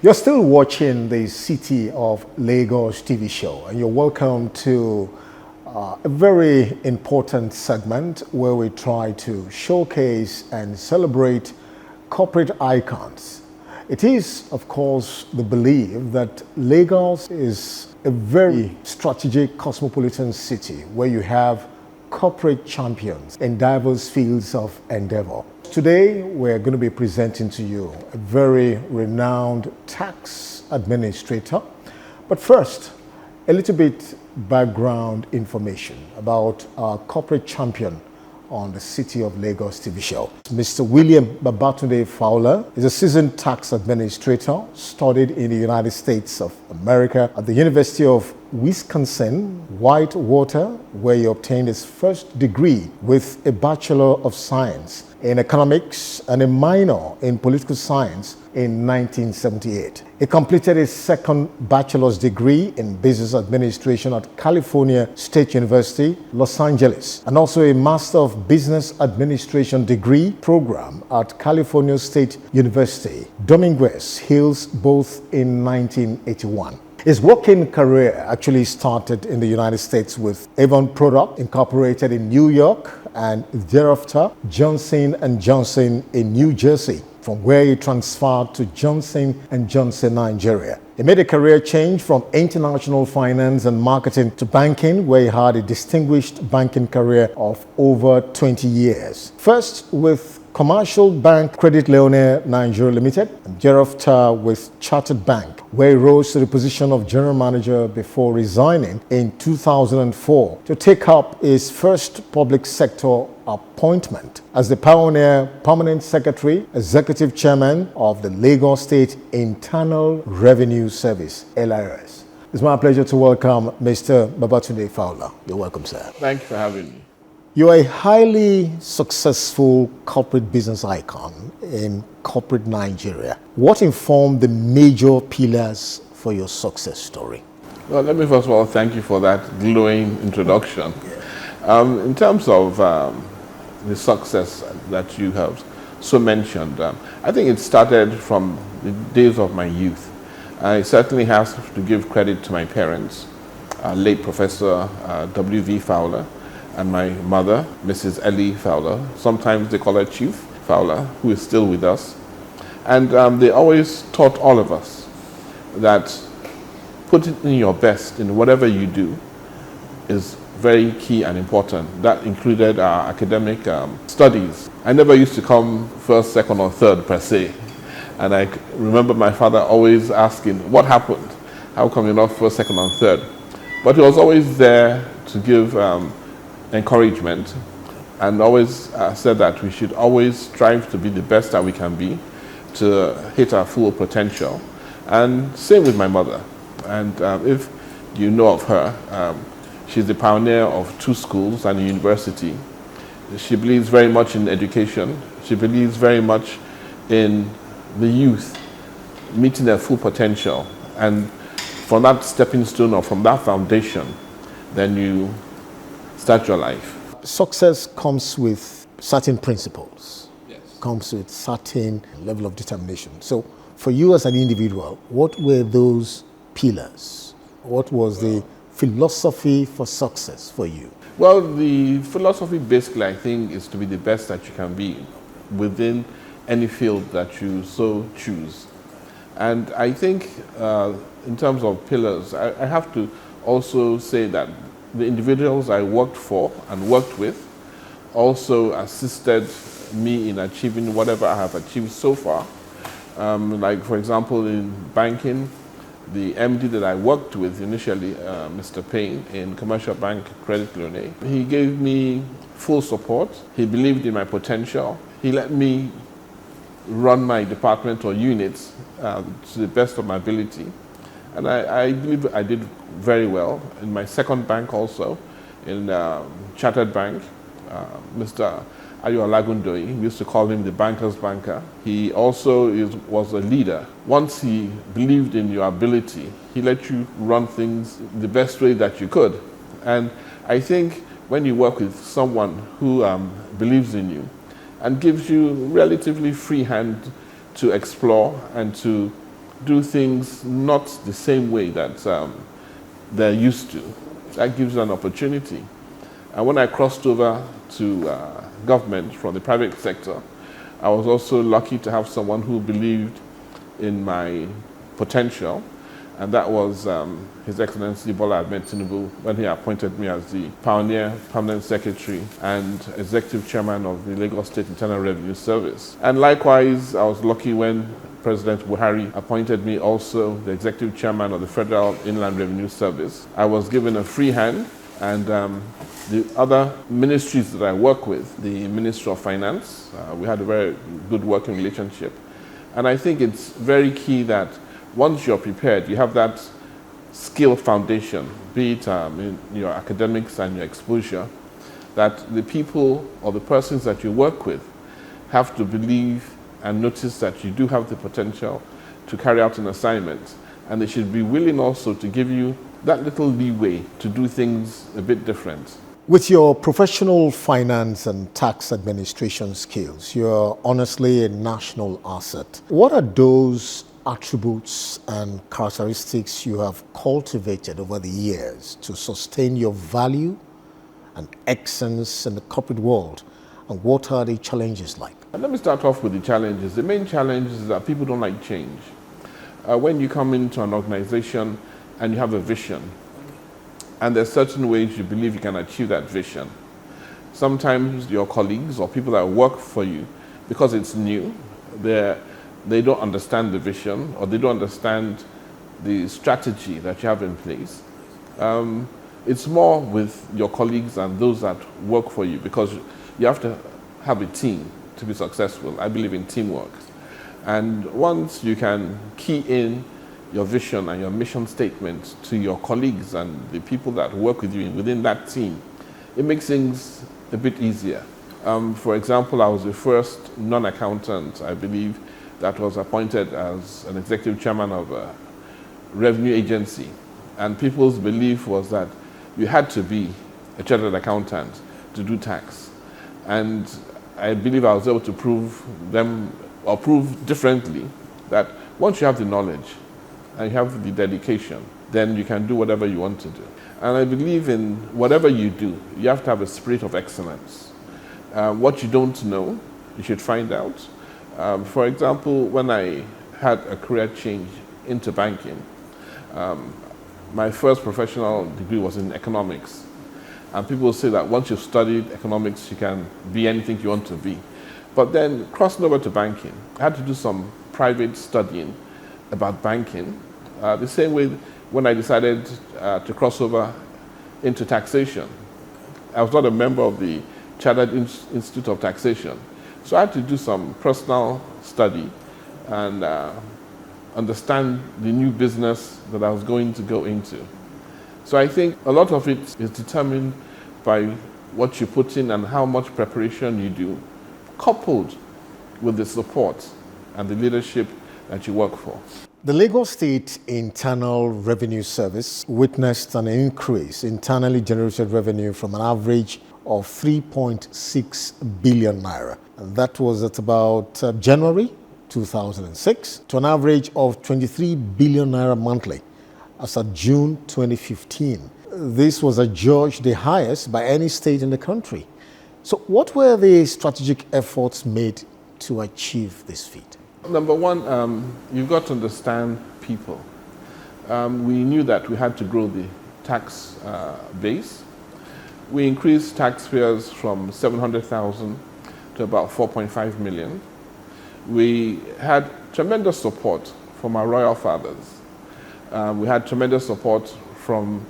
You're still watching the City of Lagos TV show, and you're welcome to a very important segment where we try to showcase and celebrate corporate icons. It is, of course, the belief that Lagos is a very strategic cosmopolitan city where you have corporate champions in diverse fields of endeavor. Today, we're going to be presenting to you a very renowned tax administrator. But first, a little bit background information about our corporate champion on the City of Lagos TV show. Mr. William BABATUNDE FOWLER is a seasoned tax administrator, studied in the United States of America at the University of Wisconsin, Whitewater, where he obtained his first degree with a Bachelor of Science in Economics and a minor in Political Science in 1978. He completed his second bachelor's degree in Business Administration at California State University, Los Angeles, and also a Master of Business Administration degree program at California State University, Dominguez Hills, both in 1981. His working career actually started in the United States with Avon Product Incorporated in New York and thereafter Johnson & Johnson in New Jersey, from where he transferred to Johnson & Johnson, Nigeria. He made a career change from international finance and marketing to banking, where he had a distinguished banking career of over 20 years. First with Commercial Bank Credit Leone Nigeria Limited, and thereafter with Chartered Bank, where he rose to the position of general manager before resigning in 2004 to take up his first public sector appointment as the pioneer permanent secretary, executive chairman of the Lagos State Internal Revenue Service, LIRS. It's my pleasure to welcome Mr. BABATUNDE FOWLER. You're welcome, sir. Thank you for having me. You are a highly successful corporate business icon in corporate Nigeria. What informed the major pillars for your success story? Well, let me first of all thank you for that glowing introduction. In terms of the success that you have so mentioned, I think it started from the days of my youth. I certainly have to give credit to my parents, late Professor W.V. Fowler, and my mother, Mrs. Ellie Fowler. Sometimes they call her Chief Fowler, who is still with us. And they always taught all of us that putting in your best in whatever you do is very key and important. That included our academic studies. I never used to come first, second, or third per se. And I remember my father always asking, what happened? How come you're not first, second, or third? But he was always there to give encouragement, and always said that we should always strive to be the best that we can be, to hit our full potential. And same with my mother. And if you know of her, she's the pioneer of 2 schools and a university. She believes very much in education. She believes very much in the youth meeting their full potential. And from that stepping stone, or from that foundation, then you start your life. Success comes with certain principles. Yes. Comes with certain level of determination. So for you as an individual, what were those pillars? What was the philosophy for success for you? Well, the philosophy basically, I think, is to be the best that you can be within any field that you so choose. And I think in terms of pillars, I have to also say that the individuals I worked for and worked with also assisted me in achieving whatever I have achieved so far. Like, for example, in banking, the MD that I worked with initially, Mr. Payne, in Commercial Bank Credit Leone, he gave me full support. He believed in my potential. He let me run my department or units to the best of my ability. And I believe I did very well. In my second bank also, in Chartered Bank, Mr. Ayo Alagundoyi, we used to call him the banker's banker. He also was a leader. Once he believed in your ability, he let you run things the best way that you could. And I think when you work with someone who believes in you and gives you relatively free hand to explore and to do things not the same way that they're used to. That gives you an opportunity. And when I crossed over to government from the private sector, I was also lucky to have someone who believed in my potential, and that was His Excellency Bola Ahmed Tinubu, when he appointed me as the Pioneer Permanent Secretary and Executive Chairman of the Lagos State Internal Revenue Service. And likewise, I was lucky when President Buhari appointed me also the Executive Chairman of the Federal Inland Revenue Service. I was given a free hand, and the other ministries that I work with, the Ministry of Finance, we had a very good working relationship. And I think it's very key that once you're prepared, you have that skill foundation, be it in your academics and your exposure, that the people or the persons that you work with have to believe and notice that you do have the potential to carry out an assignment. And they should be willing also to give you that little leeway to do things a bit different. With your professional finance and tax administration skills, you're honestly a national asset. What are those attributes and characteristics you have cultivated over the years to sustain your value and excellence in the corporate world? And what are the challenges like? And let me start off with the challenges. The main challenge is that people don't like change. When you come into an organization and you have a vision, and there's certain ways you believe you can achieve that vision, sometimes your colleagues or people that work for you, because it's new, they don't understand the vision, or they don't understand the strategy that you have in place. It's more with your colleagues and those that work for you, because you have to have a team to be successful. I believe in teamwork. And once you can key in your vision and your mission statement to your colleagues and the people that work with you within that team, it makes things a bit easier. For example, I was the first non-accountant, I believe, that was appointed as an executive chairman of a revenue agency. And people's belief was that you had to be a chartered accountant to do tax. And I believe I was able to prove them, or prove differently, that once you have the knowledge and you have the dedication, then you can do whatever you want to do. And I believe in whatever you do, you have to have a spirit of excellence. What you don't know, you should find out. For example, when I had a career change into banking, my first professional degree was in economics. And people say that once you've studied economics, you can be anything you want to be. But then crossing over to banking, I had to do some private studying about banking. The same way when I decided to cross over into taxation. I was not a member of the Chartered Institute of Taxation. So I had to do some personal study and understand the new business that I was going to go into. So I think a lot of it is determined by what you put in and how much preparation you do, coupled with the support and the leadership that you work for. The Lagos State Internal Revenue Service witnessed an increase in internally generated revenue from an average of 3.6 billion naira. And that was at about January 2006 to an average of 23 billion naira monthly as of June 2015. This was adjudged the highest by any state in the country. So what were the strategic efforts made to achieve this feat? Number one, you've got to understand people. We knew that we had to grow the tax base. We increased taxpayers from 700,000 to about 4.5 million. We had tremendous support from our royal fathers. We had tremendous support from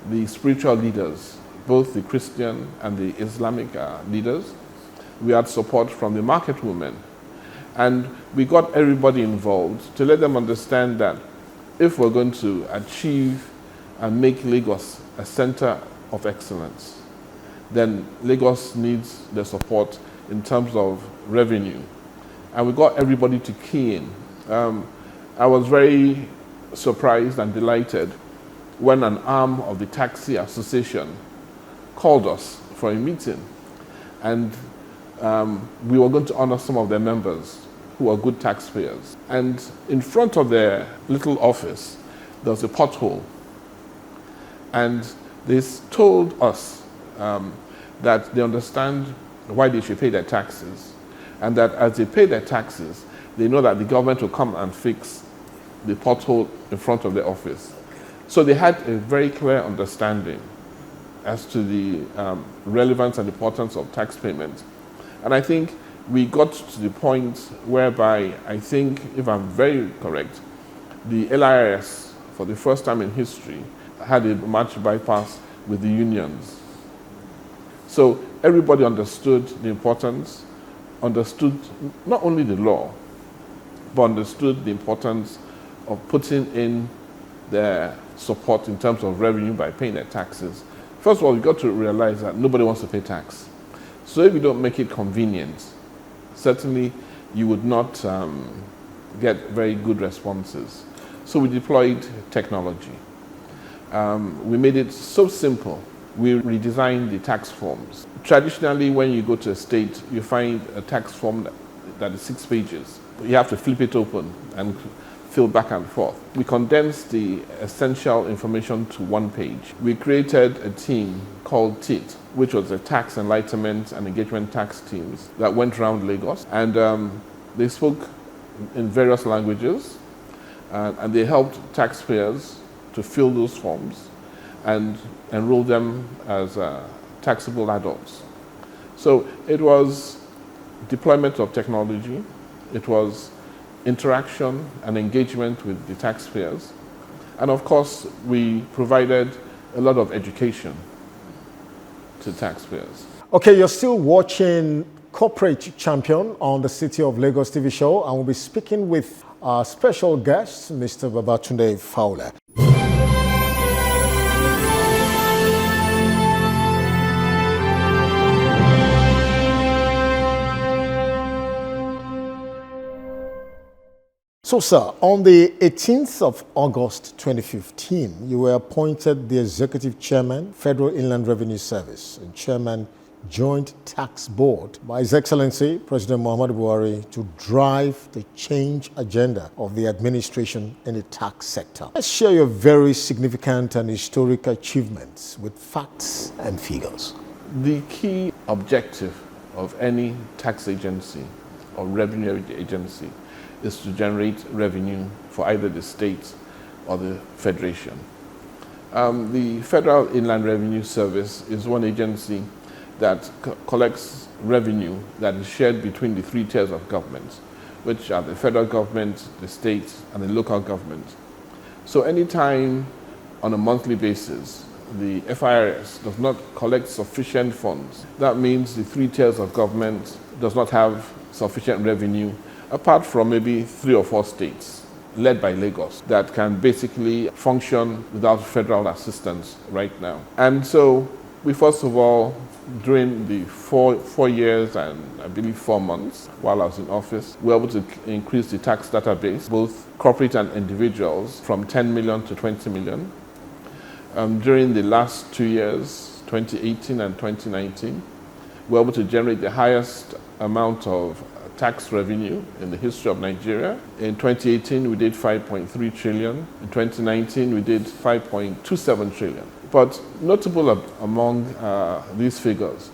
the spiritual leaders, both the Christian and the Islamic leaders. We had support from the market women. And we got everybody involved to let them understand that if we're going to achieve and make Lagos a center of excellence, then Lagos needs the support in terms of revenue. And we got everybody to key in. I was very surprised and delighted when an arm of the Taxi Association called us for a meeting. And we were going to honor some of their members who are good taxpayers. And in front of their little office, there was a pothole. And they told us that they understand why they should pay their taxes, and that as they pay their taxes, they know that the government will come and fix the pothole in front of their office. So they had a very clear understanding as to the relevance and importance of tax payment. And I think we got to the point whereby, I think, if I'm very correct, the LIRS, for the first time in history, had a match bypass with the unions. So everybody understood the importance, understood not only the law, but understood the importance of putting in their support in terms of revenue by paying their taxes. First of all, you've got to realize that nobody wants to pay tax. So if you don't make it convenient, certainly you would not get very good responses. So we deployed technology. We made it so simple. We redesigned the tax forms. Traditionally, when you go to a state, you find a tax form that is 6 pages. You have to flip it open and fill back and forth. We condensed the essential information to 1 page. We created a team called TIT, which was the Tax Enlightenment and Engagement Tax teams that went around Lagos. And they spoke in various languages, and they helped taxpayers to fill those forms and enroll them as taxable adults. So it was deployment of technology, it was interaction and engagement with the taxpayers, and of course we provided a lot of education to taxpayers. Okay, you're still watching Corporate Champion on the City of Lagos TV show, and we'll be speaking with our special guest, Mr. Babatunde Fowler. So, sir, on the 18th of August 2015, you were appointed the Executive Chairman, Federal Inland Revenue Service, and Chairman, Joint Tax Board by His Excellency President Muhammadu Buhari to drive the change agenda of the administration in the tax sector. Let's share your very significant and historic achievements with facts and figures. The key objective of any tax agency or revenue agency is to generate revenue for either the state or the federation. The Federal Inland Revenue Service is one agency that collects revenue that is shared between the 3 tiers of government, which are the federal government, the state, and the local government. So anytime on a monthly basis, the FIRS does not collect sufficient funds, that means the 3 tiers of government does not have sufficient revenue, apart from maybe 3 or 4 states led by Lagos that can basically function without federal assistance right now. And so we first of all, during the four years and I believe 4 months while I was in office, we were able to increase the tax database, both corporate and individuals, from 10 million to 20 million. During the last 2 years, 2018 and 2019, we were able to generate the highest amount of tax revenue in the history of Nigeria. In 2018, we did 5.3 trillion. In 2019, we did 5.27 trillion. But notable among these figures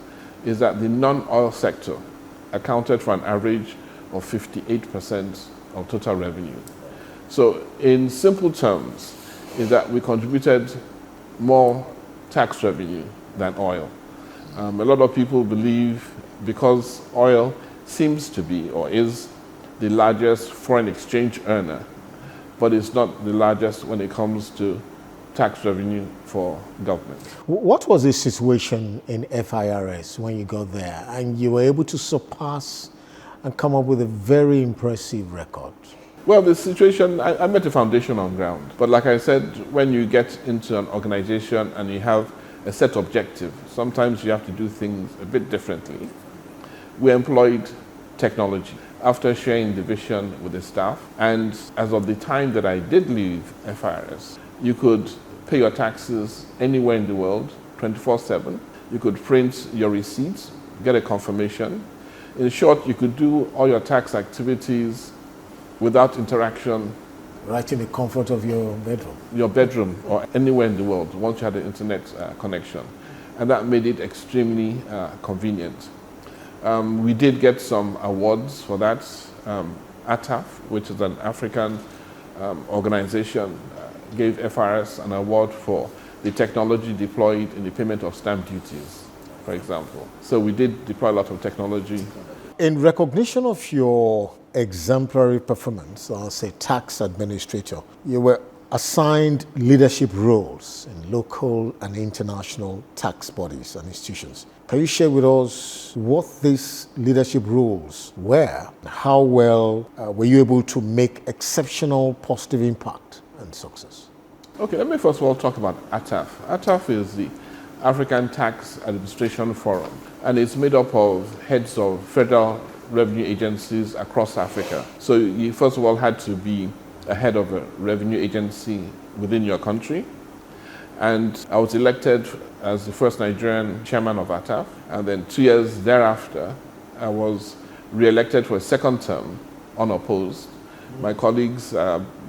is that the non-oil sector accounted for an average of 58% of total revenue. So in simple terms, is that we contributed more tax revenue than oil. A lot of people believe because oil seems to be or is the largest foreign exchange earner, but it's not the largest when it comes to tax revenue for government. What was the situation in FIRS when you got there and you were able to surpass and come up with a very impressive record? Well, the situation, I met a foundation on ground. But like I said, when you get into an organization and you have a set objective, sometimes you have to do things a bit differently. We employed technology after sharing the vision with the staff. And as of the time that I did leave FIRS, you could pay your taxes anywhere in the world, 24/7. You could print your receipts, get a confirmation. In short, you could do all your tax activities without interaction. Right in the comfort of your bedroom or anywhere in the world once you had an internet connection. And that made it extremely convenient. We did get some awards for that. ATAF, which is an African organization, gave FRS an award for the technology deployed in the payment of stamp duties, for example. So we did deploy a lot of technology. In recognition of your exemplary performance as a tax administrator, you were assigned leadership roles in local and international tax bodies and institutions. Can you share with us what these leadership roles were? How well were you able to make exceptional positive impact and success? Okay, let me first of all talk about ATAF. ATAF is the African Tax Administration Forum, and it's made up of heads of federal revenue agencies across Africa. So you first of all had to be a head of a revenue agency within your country. And I was elected as the first Nigerian chairman of ATAF. And then 2 years thereafter, I was re-elected for a second term, unopposed. My colleagues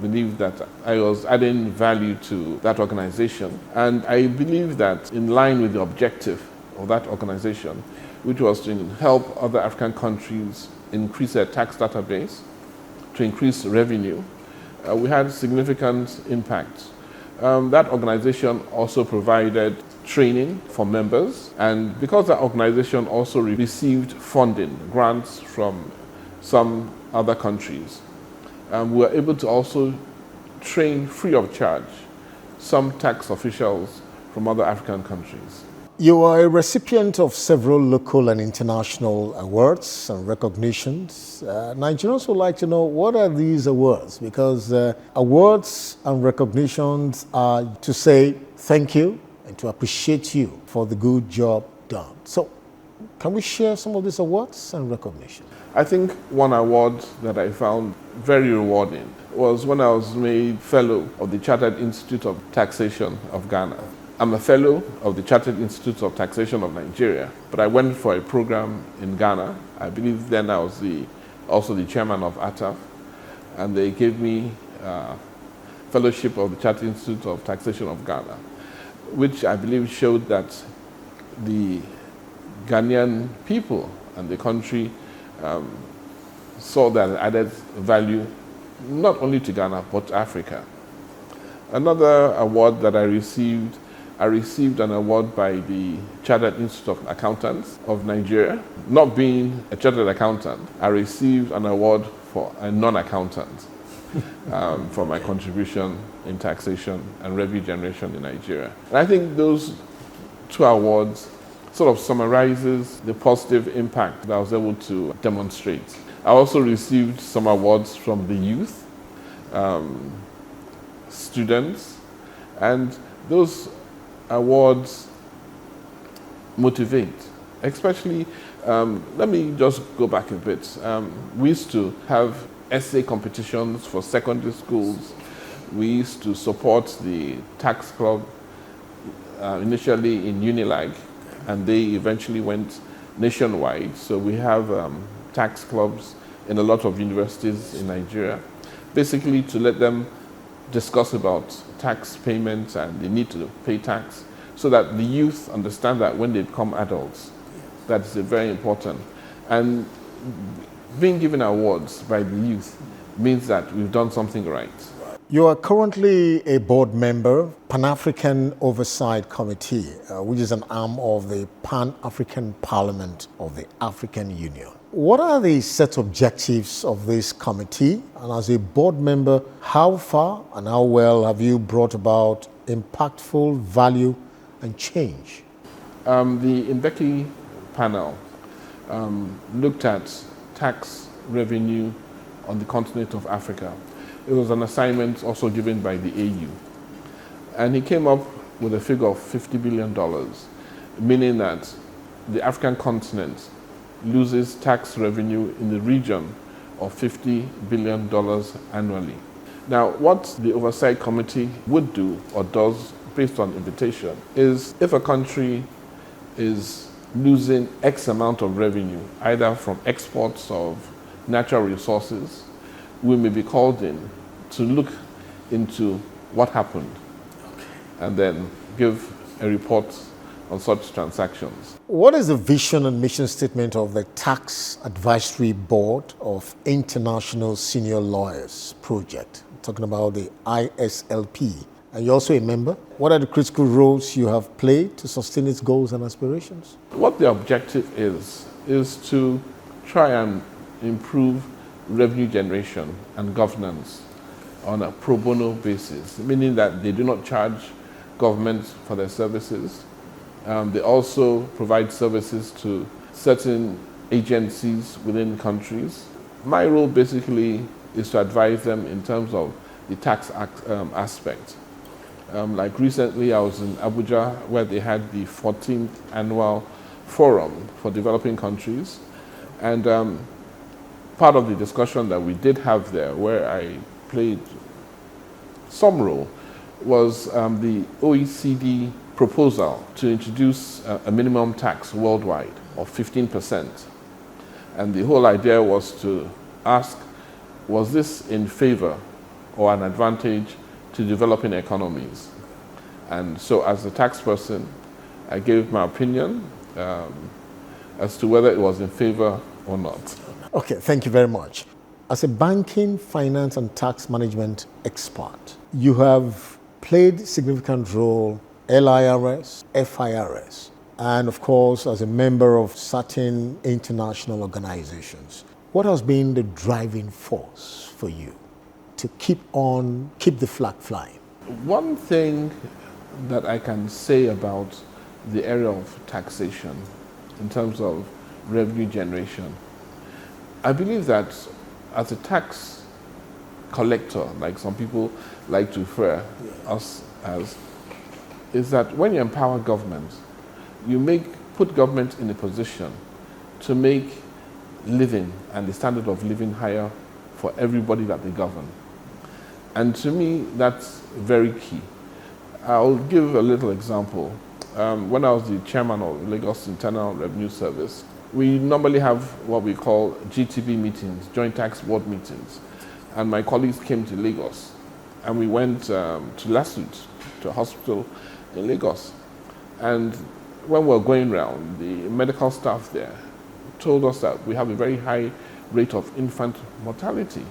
believed that I was adding value to that organization. And I believe that in line with the objective of that organization, which was to help other African countries increase their tax database, to increase revenue, we had significant impact. That organization also provided training for members, and because that organization also received funding, grants from some other countries, we were able to also train free of charge some tax officials from other African countries. You are a recipient of several local and international awards and recognitions. Nigerians would like to know, what are these awards? Because awards and recognitions are to say thank you and to appreciate you for the good job done. So can we share some of these awards and recognitions? I think one award that I found very rewarding was when I was made fellow of the Chartered Institute of Taxation of Ghana. I'm a fellow of the Chartered Institute of Taxation of Nigeria, but I went for a program in Ghana. I believe then I was also the chairman of ATAF, and they gave me fellowship of the Chartered Institute of Taxation of Ghana, which I believe showed that the Ghanaian people and the country saw that added value not only to Ghana but to Africa. Another award that I received an award by the Chartered Institute of Accountants of Nigeria. Not being a chartered accountant, I received an award for a non-accountant for my contribution in taxation and revenue generation in Nigeria. And I think those two awards sort of summarizes the positive impact that I was able to demonstrate. I also received some awards from the youth, students, and those awards motivate, especially, let me just go back a bit. We used to have essay competitions for secondary schools. We used to support the tax club initially in Unilag, and they eventually went nationwide. So we have tax clubs in a lot of universities in Nigeria, basically to let them discuss about tax payments and the need to pay tax, so that the youth understand that when they become adults, that's very important. And being given awards by the youth means that we've done something right. You are currently a board member, Pan-African Oversight Committee, which is an arm of the Pan-African Parliament of the African Union. What are the set objectives of this committee? And as a board member, how far and how well have you brought about impactful value and change? The Mbeki panel looked at tax revenue on the continent of Africa. It was an assignment also given by the AU. And he came up with a figure of $50 billion, meaning that the African continent loses tax revenue in the region of $50 billion annually. Now, what the Oversight Committee would do or does based on invitation is if a country is losing X amount of revenue, either from exports of natural resources, we may be called in to look into what happened and then give a report on such transactions. What is the vision and mission statement of the Tax Advisory Board of International Senior Lawyers Project? I'm talking about the ISLP. And you're also a member. What are the critical roles you have played to sustain its goals and aspirations? What the objective is to try and improve revenue generation and governance on a pro bono basis, meaning that they do not charge government for their services. They also provide services to certain agencies within countries. My role basically is to advise them in terms of the tax aspect. Like recently, I was in Abuja where they had the 14th annual forum for developing countries. And part of the discussion that we did have there, where I played some role, was the OECD proposal to introduce a minimum tax worldwide of 15%. And the whole idea was to ask, was this in favor or an advantage to developing economies? And so as a tax person, I gave my opinion as to whether it was in favor or not. Okay, thank you very much. As a banking, finance, and tax management expert, you have played a significant role LIRS, FIRS, and of course, as a member of certain international organizations. What has been the driving force for you to keep the flag flying? One thing that I can say about the area of taxation in terms of revenue generation, I believe that as a tax collector, like some people like to refer us as, is that when you empower government, you put government in a position to make living and the standard of living higher for everybody that they govern. And to me, that's very key. I'll give a little example. When I was the chairman of Lagos Internal Revenue Service, we normally have what we call GTB meetings, Joint Tax Board meetings. And my colleagues came to Lagos, and we went to Lasut, to a hospital in Lagos. And when we were going around, the medical staff there told us that we have a very high rate of infant mortality.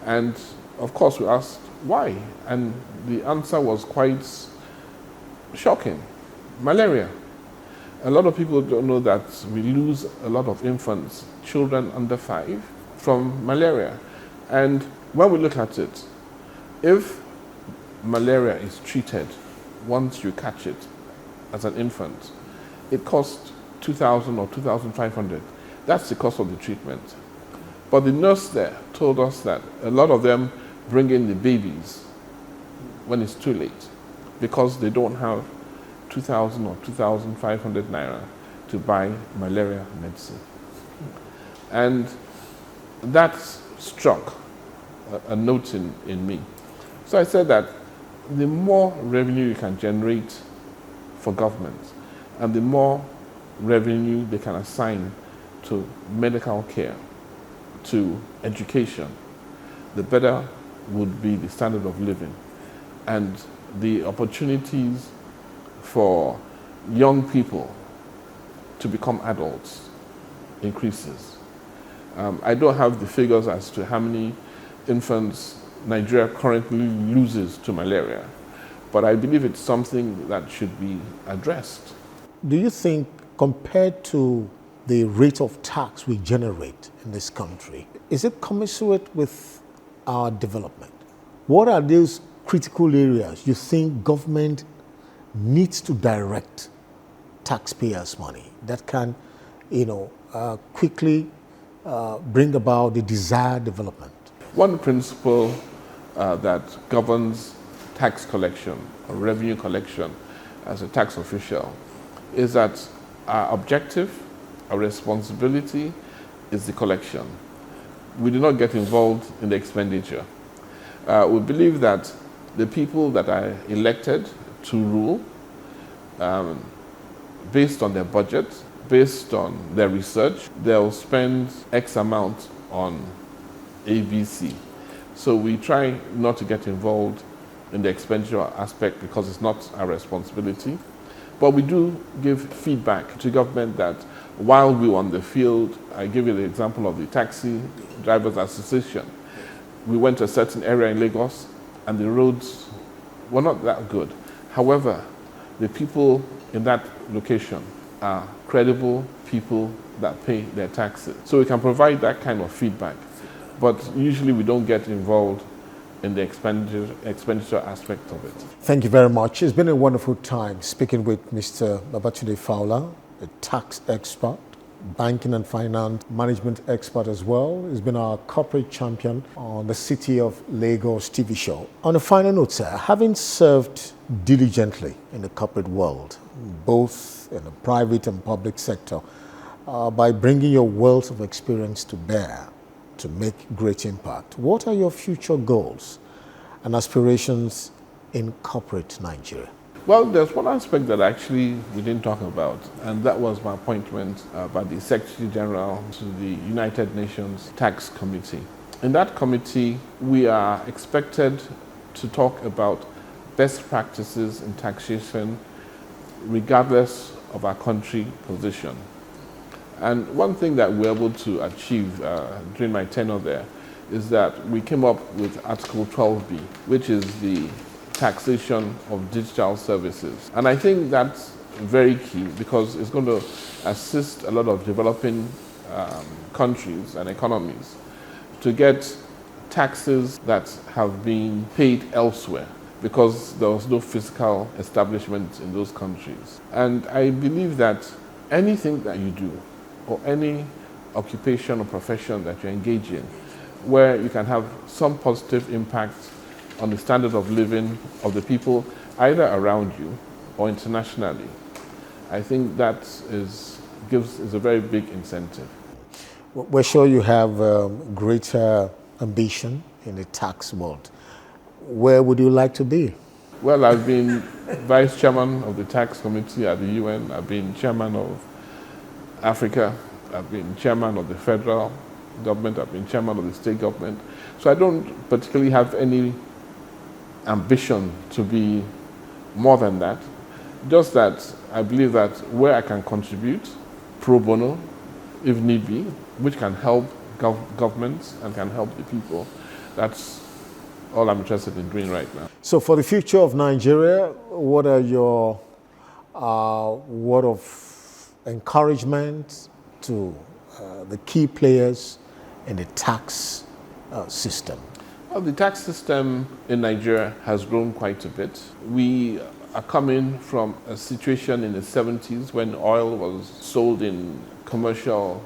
And of course, we asked why, and the answer was quite shocking. Malaria. A lot of people don't know that we lose a lot of infants, children under 5, from malaria. And when we look at it, if malaria is treated once you catch it as an infant, it costs 2,000 or 2,500. That's the cost of the treatment. But the nurse there told us that a lot of them bring in the babies when it's too late because they don't have 2,000 or 2,500 naira to buy malaria medicine. And that struck a note in me. So I said that the more revenue you can generate for government and the more revenue they can assign to medical care, to education, the better would be the standard of living. And the opportunities for young people to become adults increases. I don't have the figures as to how many infants Nigeria currently loses to malaria, but I believe it's something that should be addressed. Do you think, compared to the rate of tax we generate in this country, is it commensurate with our development? What are those critical areas you think government needs to direct taxpayers' money that can, quickly bring about the desired development? One principle that governs tax collection or revenue collection as a tax official is that our objective, our responsibility is the collection. We do not get involved in the expenditure. We believe that the people that are elected to rule based on their budget, based on their research, they'll spend X amount on ABC. So we try not to get involved in the expenditure aspect because it's not our responsibility. But we do give feedback to government that while we were on the field, I give you the example of the Taxi Drivers Association. We went to a certain area in Lagos and the roads were not that good. However, the people in that location are credible people that pay their taxes. So we can provide that kind of feedback. But usually we don't get involved in the expenditure aspect of it. Thank you very much. It's been a wonderful time speaking with Mr. Babatunde Fowler, a tax expert, banking and finance management expert as well. He's been our corporate champion on the City of Lagos TV show. On a final note, sir, having served diligently in the corporate world, both in the private and public sector, by bringing your wealth of experience to bear to make great impact, what are your future goals and aspirations in corporate Nigeria? Well, there's one aspect that actually we didn't talk about, and that was my appointment by the Secretary General to the United Nations Tax Committee. In that committee, we are expected to talk about best practices in taxation regardless of our country position. And one thing that we're able to achieve during my tenure there is that we came up with Article 12B, which is the taxation of digital services. And I think that's very key because it's going to assist a lot of developing countries and economies to get taxes that have been paid elsewhere because there was no physical establishment in those countries. And I believe that anything that you do or any occupation or profession that you engage in where you can have some positive impact on the standard of living of the people either around you or internationally, I think that is a very big incentive. We're sure you have greater ambition in the tax world. Where would you like to be? Well, I've been vice chairman of the tax committee at the UN. I've been chairman of Africa. I've been chairman of the federal government. I've been chairman of the state government. So I don't particularly have any ambition to be more than that. Just that I believe that where I can contribute pro bono, if need be, which can help governments and can help the people, that's all I'm interested in doing right now. So for the future of Nigeria, what are your word of encouragement to the key players in the tax system? Well, the tax system in Nigeria has grown quite a bit. We are coming from a situation in the 70s when oil was sold in commercial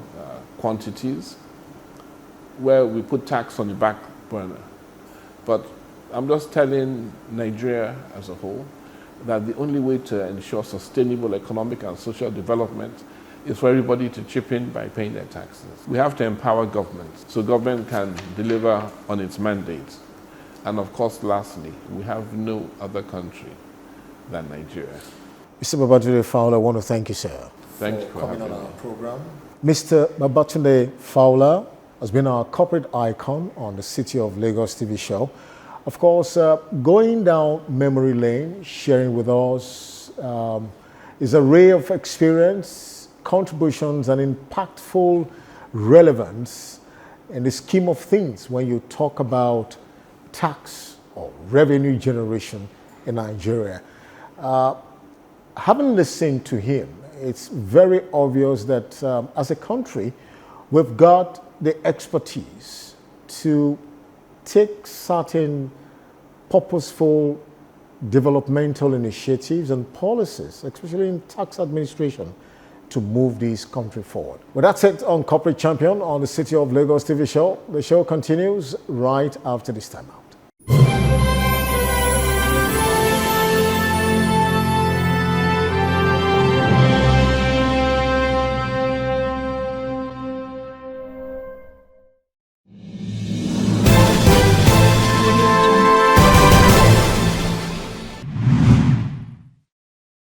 quantities, where we put tax on the back burner. But I'm just telling Nigeria as a whole that the only way to ensure sustainable economic and social development is for everybody to chip in by paying their taxes. We have to empower government so government can deliver on its mandate. And of course, lastly, we have no other country than Nigeria. Mr. Babatunde Fowler, I want to thank you, sir. Thank you for coming having on me. our program. Mr. Babatunde Fowler has been our corporate icon on the City of Lagos TV show. Of course, going down memory lane, sharing with us his array of experience, contributions, and impactful relevance in the scheme of things when you talk about tax or revenue generation in Nigeria. Having listened to him, it's very obvious that as a country, we've got the expertise to take certain purposeful developmental initiatives and policies, especially in tax administration, to move this country forward. Well, that's it on Corporate Champion on the City of Lagos TV show. The show continues right after this time out.